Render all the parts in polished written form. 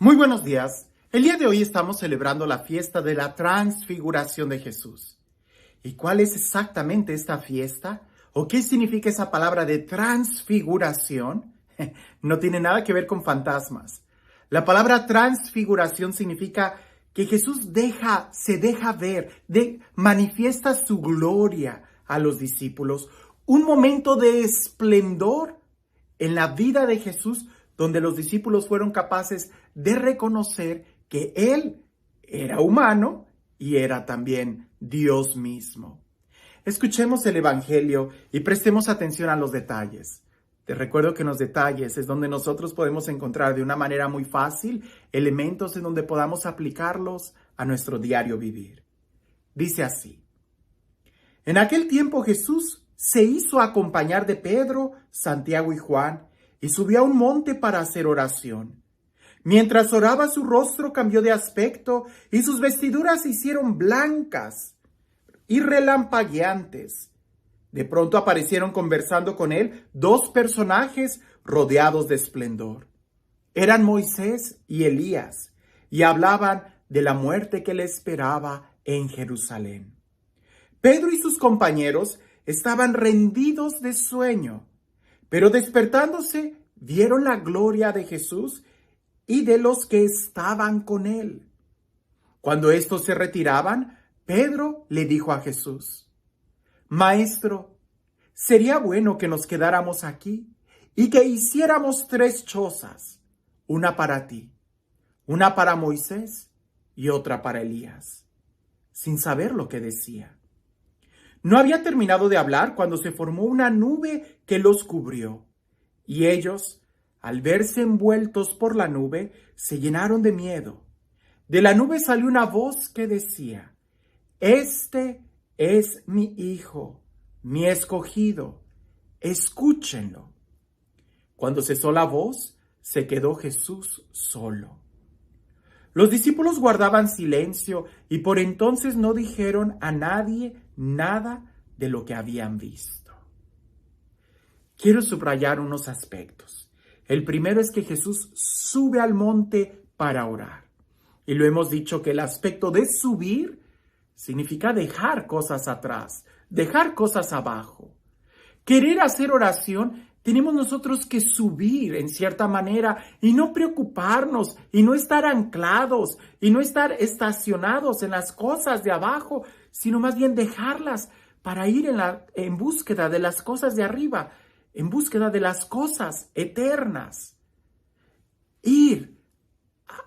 Muy buenos días. El día de hoy estamos celebrando la fiesta de la transfiguración de Jesús. ¿Y cuál es exactamente esta fiesta? ¿O qué significa esa palabra de transfiguración? No tiene nada que ver con fantasmas. La palabra transfiguración significa que Jesús se deja ver, manifiesta su gloria a los discípulos. Un momento de esplendor en la vida de Jesús, donde los discípulos fueron capaces de reconocer que Él era humano y era también Dios mismo. Escuchemos el Evangelio y prestemos atención a los detalles. Te recuerdo que en los detalles es donde nosotros podemos encontrar de una manera muy fácil elementos en donde podamos aplicarlos a nuestro diario vivir. Dice así: En aquel tiempo Jesús se hizo acompañar de Pedro, Santiago y Juan, y subió a un monte para hacer oración. Mientras oraba, su rostro cambió de aspecto y sus vestiduras se hicieron blancas y relampagueantes. De pronto aparecieron conversando con él dos personajes rodeados de esplendor. Eran Moisés y Elías, y hablaban de la muerte que le esperaba en Jerusalén. Pedro y sus compañeros estaban rendidos de sueño, pero despertándose vieron la gloria de Jesús y de los que estaban con él. Cuando estos se retiraban, Pedro le dijo a Jesús: Maestro, sería bueno que nos quedáramos aquí y que hiciéramos 3 chozas, una para ti, una para Moisés y otra para Elías, sin saber lo que decía. No había terminado de hablar cuando se formó una nube que los cubrió, y ellos, al verse envueltos por la nube, se llenaron de miedo. De la nube salió una voz que decía: Este es mi Hijo, mi escogido, escúchenlo. Cuando cesó la voz, se quedó Jesús solo. Los discípulos guardaban silencio y por entonces no dijeron a nadie nada de lo que habían visto. Quiero subrayar unos aspectos. El primero es que Jesús sube al monte para orar. Y lo hemos dicho que el aspecto de subir significa dejar cosas atrás, dejar cosas abajo. Querer hacer oración, tenemos nosotros que subir en cierta manera y no preocuparnos y no estar anclados y no estar estacionados en las cosas de abajo, sino más bien dejarlas para ir en búsqueda de las cosas de arriba, en búsqueda de las cosas eternas. Ir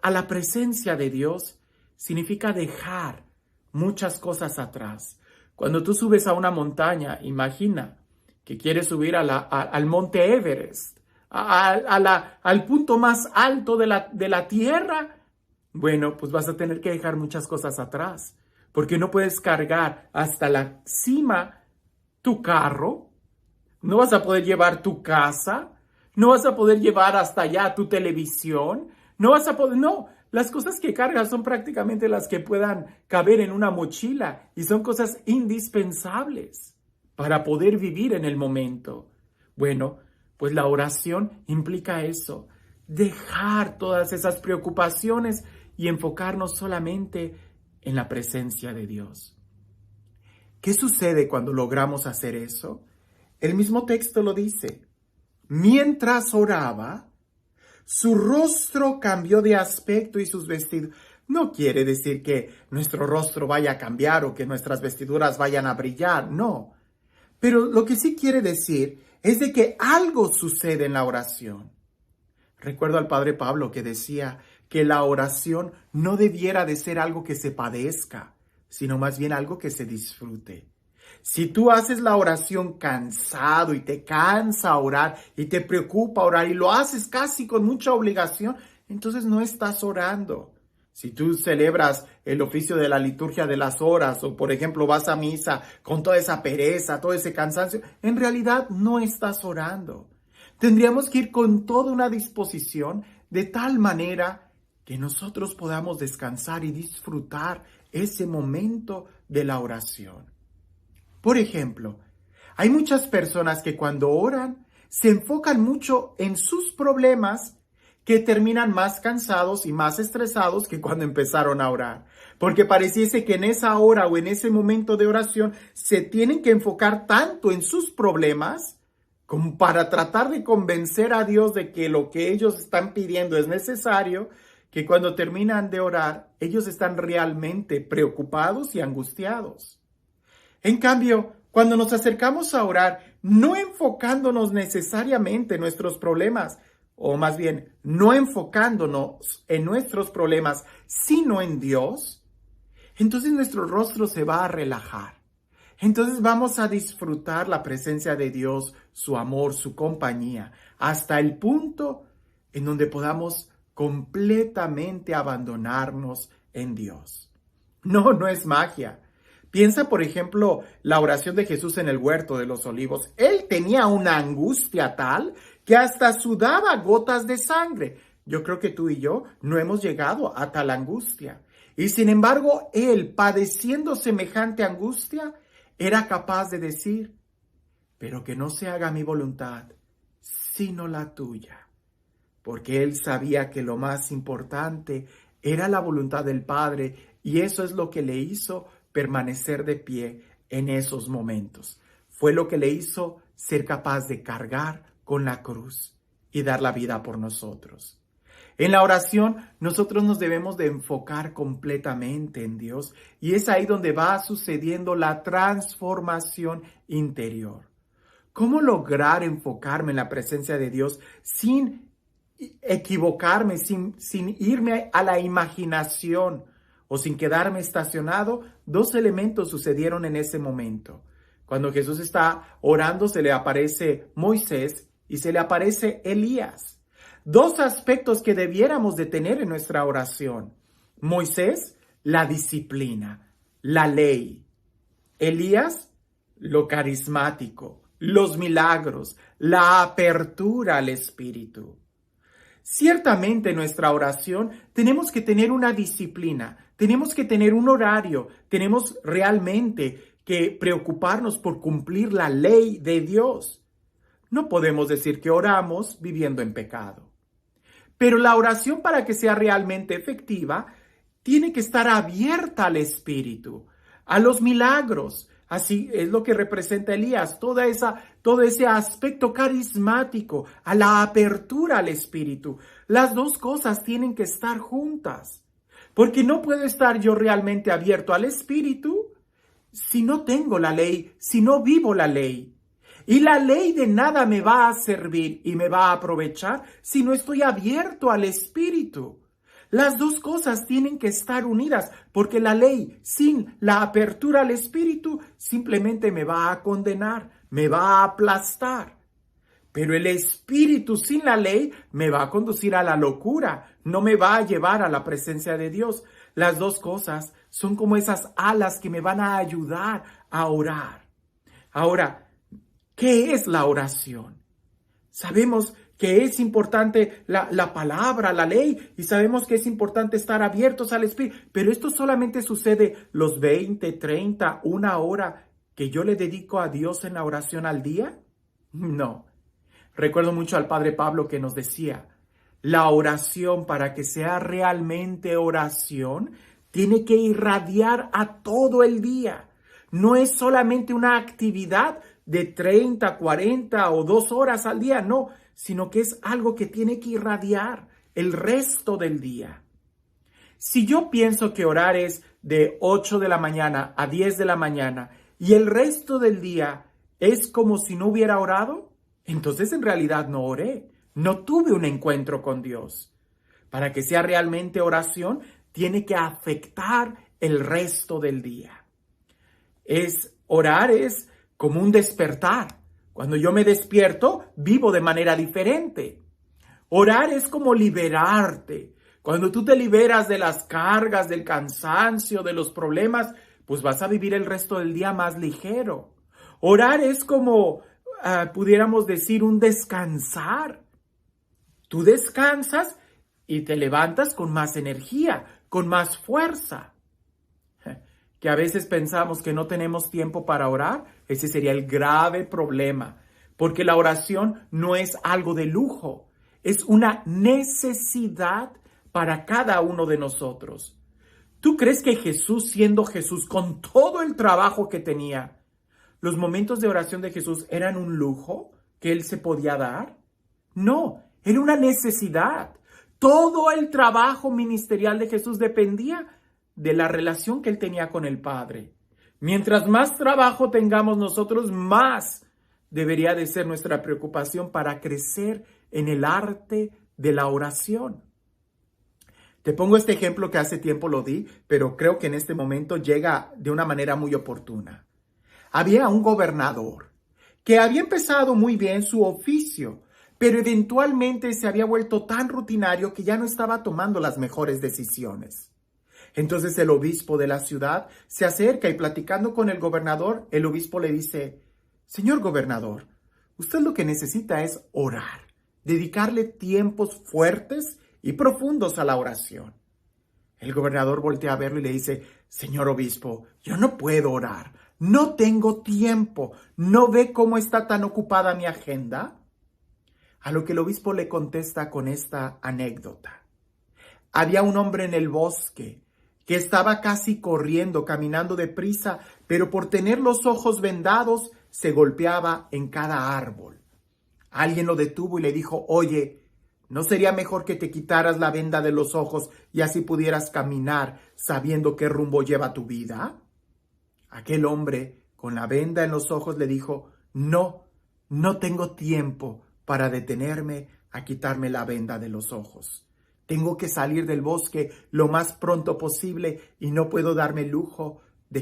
a la presencia de Dios significa dejar muchas cosas atrás. Cuando tú subes a una montaña, imagina que quieres subir al monte Everest, al punto más alto de la tierra. Bueno, pues vas a tener que dejar muchas cosas atrás, porque no puedes cargar hasta la cima tu carro, no vas a poder llevar tu casa, no vas a poder llevar hasta allá tu televisión, no, las cosas que cargas son prácticamente las que puedan caber en una mochila y son cosas indispensables para poder vivir en el momento. Bueno, pues la oración implica eso, dejar todas esas preocupaciones y enfocarnos solamente en la presencia de Dios. ¿Qué sucede cuando logramos hacer eso? El mismo texto lo dice. Mientras oraba, su rostro cambió de aspecto y sus vestidos. No quiere decir que nuestro rostro vaya a cambiar o que nuestras vestiduras vayan a brillar, no. Pero lo que sí quiere decir es de que algo sucede en la oración. Recuerdo al padre Pablo que decía que la oración no debiera de ser algo que se padezca, sino más bien algo que se disfrute. Si tú haces la oración cansado y te cansa orar y te preocupa orar y lo haces casi con mucha obligación, entonces no estás orando. Si tú celebras el oficio de la liturgia de las horas o, por ejemplo, vas a misa con toda esa pereza, todo ese cansancio, en realidad no estás orando. Tendríamos que ir con toda una disposición de tal manera que nosotros podamos descansar y disfrutar ese momento de la oración. Por ejemplo, hay muchas personas que cuando oran se enfocan mucho en sus problemas que terminan más cansados y más estresados que cuando empezaron a orar. Porque pareciese que en esa hora o en ese momento de oración se tienen que enfocar tanto en sus problemas como para tratar de convencer a Dios de que lo que ellos están pidiendo es necesario, que cuando terminan de orar, ellos están realmente preocupados y angustiados. En cambio, cuando nos acercamos a orar, no enfocándonos necesariamente en nuestros problemas, o más bien, no enfocándonos en nuestros problemas, sino en Dios, entonces nuestro rostro se va a relajar. Entonces vamos a disfrutar la presencia de Dios, su amor, su compañía, hasta el punto en donde podamos completamente abandonarnos en Dios. No es magia. Piensa, por ejemplo, la oración de Jesús en el huerto de los olivos. Él tenía una angustia tal que hasta sudaba gotas de sangre. Yo creo que tú y yo no hemos llegado a tal angustia. Y sin embargo, él, padeciendo semejante angustia, era capaz de decir, pero que no se haga mi voluntad, sino la tuya. Porque él sabía que lo más importante era la voluntad del Padre, y eso es lo que le hizo permanecer de pie en esos momentos. Fue lo que le hizo ser capaz de cargar con la cruz y dar la vida por nosotros. En la oración, nosotros nos debemos de enfocar completamente en Dios, y es ahí donde va sucediendo la transformación interior. ¿Cómo lograr enfocarme en la presencia de Dios sin equivocarme, sin irme a la imaginación o sin quedarme estacionado? Dos elementos sucedieron en ese momento. Cuando Jesús está orando, se le aparece Moisés y se le aparece Elías. Dos aspectos que debiéramos de tener en nuestra oración. Moisés, la disciplina, la ley. Elías, lo carismático, los milagros, la apertura al Espíritu. Ciertamente en nuestra oración tenemos que tener una disciplina, tenemos que tener un horario, tenemos realmente que preocuparnos por cumplir la ley de Dios. No podemos decir que oramos viviendo en pecado. Pero la oración, para que sea realmente efectiva, tiene que estar abierta al Espíritu, a los milagros. Así es lo que representa Elías, todo ese aspecto carismático, a la apertura al Espíritu. Las dos cosas tienen que estar juntas, porque no puedo estar yo realmente abierto al Espíritu si no tengo la ley, si no vivo la ley. Y la ley de nada me va a servir y me va a aprovechar si no estoy abierto al Espíritu. Las dos cosas tienen que estar unidas, porque la ley sin la apertura al Espíritu simplemente me va a condenar, me va a aplastar. Pero el Espíritu sin la ley me va a conducir a la locura, no me va a llevar a la presencia de Dios. Las dos cosas son como esas alas que me van a ayudar a orar. Ahora, ¿qué es la oración? Sabemos que es importante la palabra, la ley, y sabemos que es importante estar abiertos al Espíritu, pero esto solamente sucede los 20, 30, una hora que yo le dedico a Dios en la oración al día. No. Recuerdo mucho al Padre Pablo que nos decía, la oración, para que sea realmente oración, tiene que irradiar a todo el día. No es solamente una actividad de 30, 40 o 2 horas al día, no, sino que es algo que tiene que irradiar el resto del día. Si yo pienso que orar es de 8 de la mañana a 10 de la mañana y el resto del día es como si no hubiera orado, entonces en realidad no oré, no tuve un encuentro con Dios. Para que sea realmente oración, tiene que afectar el resto del día. Orar es como un despertar. Cuando yo me despierto, vivo de manera diferente. Orar es como liberarte. Cuando tú te liberas de las cargas, del cansancio, de los problemas, pues vas a vivir el resto del día más ligero. Orar es como, pudiéramos decir, un descansar. Tú descansas y te levantas con más energía, con más fuerza. Que a veces pensamos que no tenemos tiempo para orar, ese sería el grave problema, porque la oración no es algo de lujo, Es una necesidad para cada uno de nosotros. ¿Tú crees que Jesús, siendo Jesús, con todo el trabajo que tenía, los momentos de oración de Jesús eran un lujo que él se podía dar? No, era una necesidad. Todo el trabajo ministerial de Jesús dependía de la relación que él tenía con el Padre. Mientras más trabajo tengamos nosotros, más debería de ser nuestra preocupación para crecer en el arte de la oración. Te pongo este ejemplo que hace tiempo lo di, pero creo que en este momento llega de una manera muy oportuna. Había un gobernador que había empezado muy bien su oficio, pero eventualmente se había vuelto tan rutinario que ya no estaba tomando las mejores decisiones. Entonces el obispo de la ciudad se acerca y platicando con el gobernador, el obispo le dice: Señor gobernador, usted lo que necesita es orar, dedicarle tiempos fuertes y profundos a la oración. El gobernador voltea a verlo y le dice: Señor obispo, yo no puedo orar, no tengo tiempo, ¿no ve cómo está tan ocupada mi agenda? A lo que el obispo le contesta con esta anécdota. Había un hombre en el bosque que estaba casi corriendo, caminando deprisa, pero por tener los ojos vendados se golpeaba en cada árbol. Alguien lo detuvo y le dijo: Oye, ¿no sería mejor que te quitaras la venda de los ojos y así pudieras caminar sabiendo qué rumbo lleva tu vida? Aquel hombre con la venda en los ojos le dijo: No, no tengo tiempo para detenerme a quitarme la venda de los ojos. Tengo que salir del bosque lo más pronto posible y no puedo darme el lujo de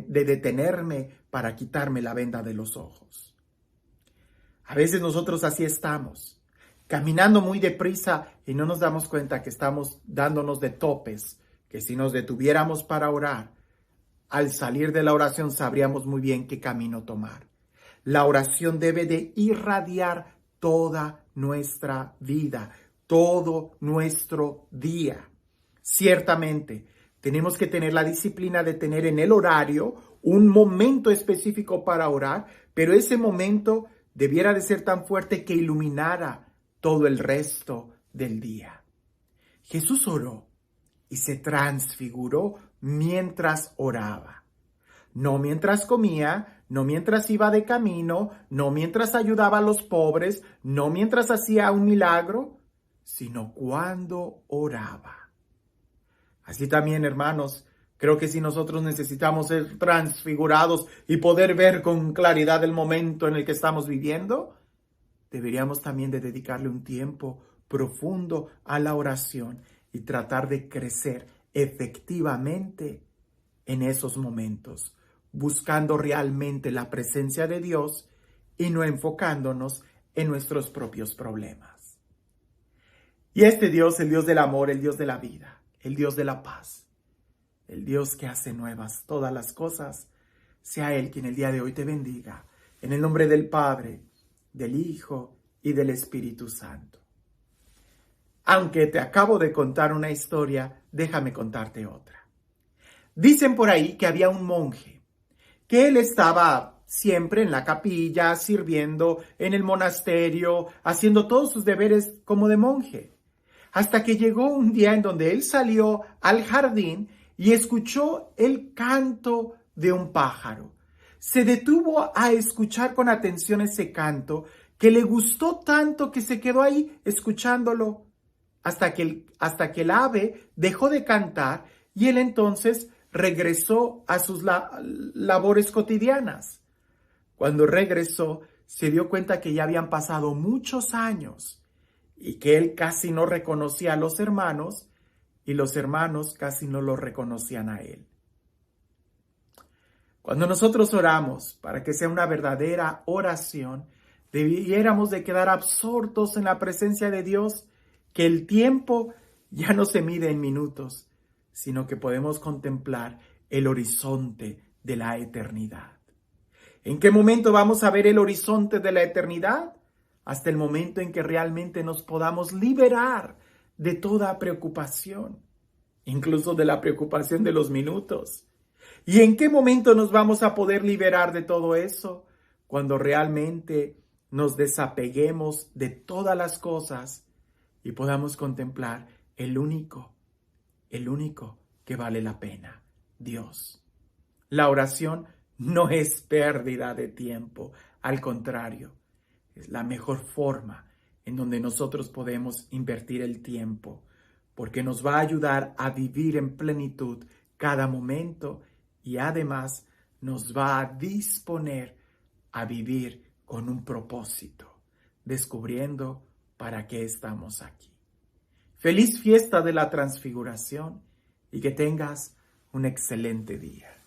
detenerme para quitarme la venda de los ojos. A veces nosotros así estamos, caminando muy deprisa y no nos damos cuenta que estamos dándonos de topes, que si nos detuviéramos para orar, al salir de la oración sabríamos muy bien qué camino tomar. La oración debe de irradiar toda nuestra vida, todo nuestro día. Ciertamente, tenemos que tener la disciplina de tener en el horario un momento específico para orar, pero ese momento debiera de ser tan fuerte que iluminara todo el resto del día. Jesús oró y se transfiguró mientras oraba. No mientras comía, no mientras iba de camino, no mientras ayudaba a los pobres, no mientras hacía un milagro, sino cuando oraba. Así también, hermanos, creo que si nosotros necesitamos ser transfigurados y poder ver con claridad el momento en el que estamos viviendo, deberíamos también de dedicarle un tiempo profundo a la oración y tratar de crecer efectivamente en esos momentos, buscando realmente la presencia de Dios y no enfocándonos en nuestros propios problemas. Y este Dios, el Dios del amor, el Dios de la vida, el Dios de la paz, el Dios que hace nuevas todas las cosas, sea Él quien el día de hoy te bendiga, en el nombre del Padre, del Hijo y del Espíritu Santo. Aunque te acabo de contar una historia, déjame contarte otra. Dicen por ahí que había un monje, que él estaba siempre en la capilla, sirviendo en el monasterio, haciendo todos sus deberes como de monje, hasta que llegó un día en donde él salió al jardín y escuchó el canto de un pájaro. Se detuvo a escuchar con atención ese canto, que le gustó tanto que se quedó ahí escuchándolo, hasta que el ave dejó de cantar y él entonces regresó a sus labores cotidianas. Cuando regresó, se dio cuenta que ya habían pasado muchos años y que él casi no reconocía a los hermanos y los hermanos casi no lo reconocían a él. Cuando nosotros oramos para que sea una verdadera oración, debiéramos de quedar absortos en la presencia de Dios, que el tiempo ya no se mide en minutos, sino que podemos contemplar el horizonte de la eternidad. ¿En qué momento vamos a ver el horizonte de la eternidad? Hasta el momento en que realmente nos podamos liberar de toda preocupación, incluso de la preocupación de los minutos. ¿Y en qué momento nos vamos a poder liberar de todo eso? Cuando realmente nos desapeguemos de todas las cosas y podamos contemplar el único que vale la pena, Dios. La oración no es pérdida de tiempo, al contrario, es la mejor forma en donde nosotros podemos invertir el tiempo, porque nos va a ayudar a vivir en plenitud cada momento y además nos va a disponer a vivir con un propósito, descubriendo para qué estamos aquí. Feliz fiesta de la Transfiguración y que tengas un excelente día.